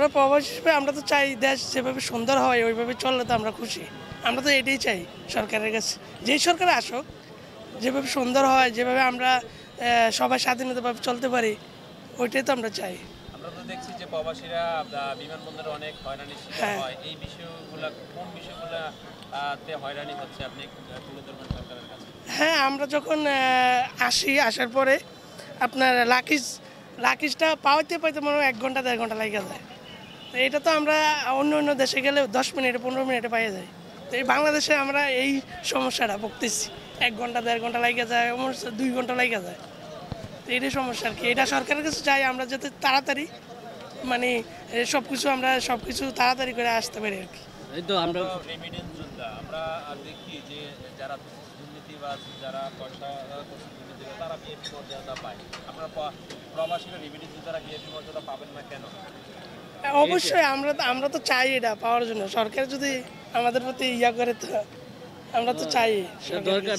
আমরা প্রবাসী হিসেবে আমরা তো চাই দেশ যেভাবে সুন্দর হয় ওইভাবে চললে তো আমরা খুশি। আমরা তো এটাই চাই সরকারের কাছে, যেই সরকার আসুক যেভাবে সুন্দর হয়, যেভাবে আমরা সবাই স্বাধীনতাভাবে চলতে পারি, ওইটাই তো আমরা চাই। আমরা তো দেখছি যে প্রবাসীরা বিমানবন্দরে অনেক হয়রানির শিকার হয়, এই বিষয়গুলো কোন বিষয়গুলোতে হয়রানি হচ্ছে আপনি তুলে ধরবেন সরকারের কাছে? হ্যাঁ, আমরা যখন আসার পরে আপনার লাকিজটা পাইতে মনে হয় 1 ঘন্টা 1.5 ঘন্টা লেগে যায়। তো এটা তো আমরা অন্য দেশে গেলে 10 মিনিটে 15 মিনিটে পাইয়ে যাই। তো এই বাংলাদেশে আমরা এই সমস্যাটা ভুগতেছি, 1 ঘন্টা 1.5 ঘন্টা লেগে যায়, 2 ঘন্টা লেগে যায়। তো এটাই সমস্যা আর কি। এটা সরকারের কাছে চাই আমরা যাতে তাড়াতাড়ি মানে সব কিছু তাড়াতাড়ি করে আসতে পারি আর কি। এই তো আমরা রেমিটেন্স যোদ্ধা, আমরা দেখি যে যারা দুর্নীতিবাজ, যারা পয়সা দুর্নীতি করে, তারা বিএপি মর্যাদা পায়। আপনারা প্রবাসীরা রেমিটেন্স যোদ্ধারা বিএপি মর্যাদা পাবেন না কেন? অবশ্যই আমরা তো চাই এটা পাওয়ার জন্য। সরকার যদি আমাদের প্রতি করে তো আমরা তো চাই। দরকার।